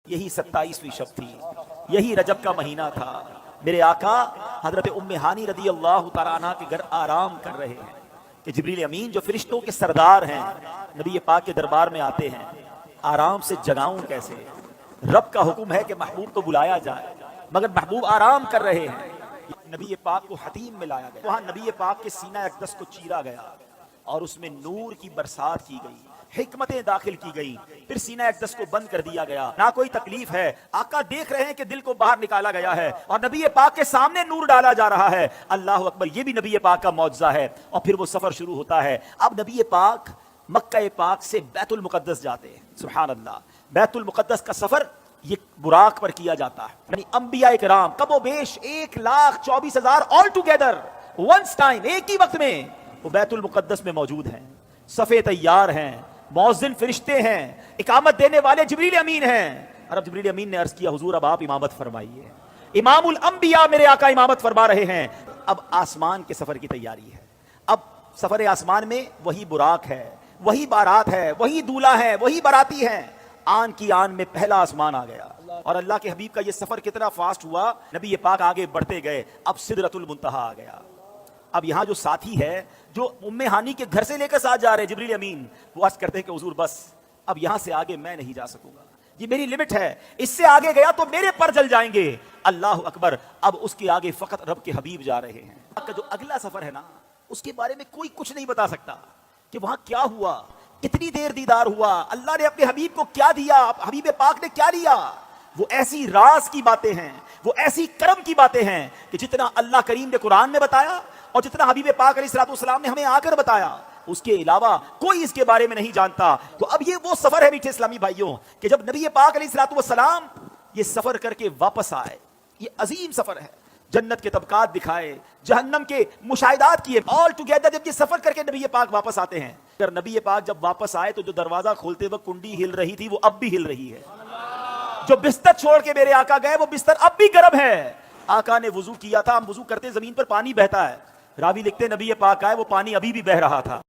یہی 27ویں شب تھی، یہی رجب کا مہینہ تھا۔ میرے آقا حضرت ام ہانی رضی اللہ تعالیٰ عنہ کے گھر آرام کر رہے ہیں کہ جبریل امین جو فرشتوں کے سردار ہیں نبی پاک کے دربار میں آتے ہیں۔ آرام سے جگاؤں کیسے؟ رب کا حکم ہے کہ محبوب کو بلایا جائے، مگر محبوب آرام کر رہے ہیں۔ نبی پاک کو حتیم میں لایا گیا، وہاں نبی پاک کے سینہ اقدس کو چیرا گیا اور اس میں نور کی برسات کی گئی، حکمتیں داخل کی گئی، پھر سینہ اقدس کو بند کر دیا گیا۔ نہ کوئی تکلیف ہے، آقا دیکھ رہے ہیں کہ دل کو باہر نکالا گیا ہے اور نبی پاک کے سامنے نور ڈالا جا رہا ہے۔ اللہ اکبر، یہ بھی نبی پاک کا معجزہ ہے۔ اور پھر وہ سفر شروع ہوتا ہے۔ اب نبی پاک مکہ پاک سے بیت المقدس جاتے ہیں۔ سبحان اللہ، بیت المقدس کا سفر یہ براق پر کیا جاتا ہے، یعنی انبیاء کرام کم و بیش 1,24,000 آل ٹوگیدر ونس ٹائم، ایک ہی وقت میں وہ بیت المقدس میں موجود ہیں۔ صفے تیار ہیں، مؤذن فرشتے ہیں، اقامت دینے والے جبریل امین ہیں۔ اور اب جبریل امین نے عرض کیا حضور اب آپ امامت فرمائیے۔ امام الانبیاء میرے آقا امامت فرما رہے ہیں۔ اب آسمان کے سفر کی تیاری ہے۔ اب سفر آسمان میں وہی براق ہے، وہی بارات ہے، وہی دولہا ہے، وہی باراتی ہیں۔ آن کی آن میں پہلا آسمان آ گیا اور اللہ کے حبیب کا یہ سفر کتنا فاسٹ ہوا، نبی پاک آگے بڑھتے گئے۔ اب سدرۃ المنتہا آ گیا۔ اب یہاں جو ساتھی ہے جو ام ہانی کے گھر سے لے کر ساتھ جا رہے جبریل امین، وہ عرض کرتے ہیں کہ حضور بس اب یہاں سے آگے میں نہیں جا سکوں گا، یہ میری لمٹ ہے، اس سے آگے گیا تو میرے پر جل جائیں گے۔ اللہ اکبر، اب اس کے آگے فقط رب کے حبیب جا رہے ہیں۔ آپ کا جو اگلا سفر ہے نا، اس کے بارے میں کوئی کچھ نہیں بتا سکتا کہ وہاں کیا ہوا، کتنی دیر دیدار ہوا، اللہ نے اپنے حبیب کو کیا دیا، حبیب پاک نے کیا دیا۔ وہ ایسی راز کی باتیں ہیں، وہ ایسی کرم کی باتیں ہیں کہ جتنا اللہ کریم نے قرآن میں بتایا اور جتنا حبیب پاک علیہ الصلوۃ والسلام نے ہمیں آ کر بتایا، اس کے علاوہ کوئی اس کے بارے میں نہیں جانتا۔ تو اب یہ وہ سفر ہے میٹھے اسلامی بھائیوں کہ جب نبی پاک علیہ الصلوۃ والسلام یہ سفر کر کے واپس آئے، یہ عظیم سفر ہے، جنت کے طبقات دکھائے، جہنم کے مشاہدات کیے، آل ٹوگیدر جب یہ سفر کر کے نبی پاک واپس آتے ہیں۔ اگر نبی پاک جب واپس آئے تو جو دروازہ کھولتے وقت کنڈی ہل رہی تھی وہ اب بھی ہل رہی ہے۔ جو بستر چھوڑ کے میرے آقا گئے وہ بستر اب بھی گرم ہے۔ آقا نے وضو کیا تھا، ہم وضو کرتے زمین پر پانی بہتا ہے، راوی لکھتے نبی پاک آئے وہ پانی ابھی بھی بہ رہا تھا۔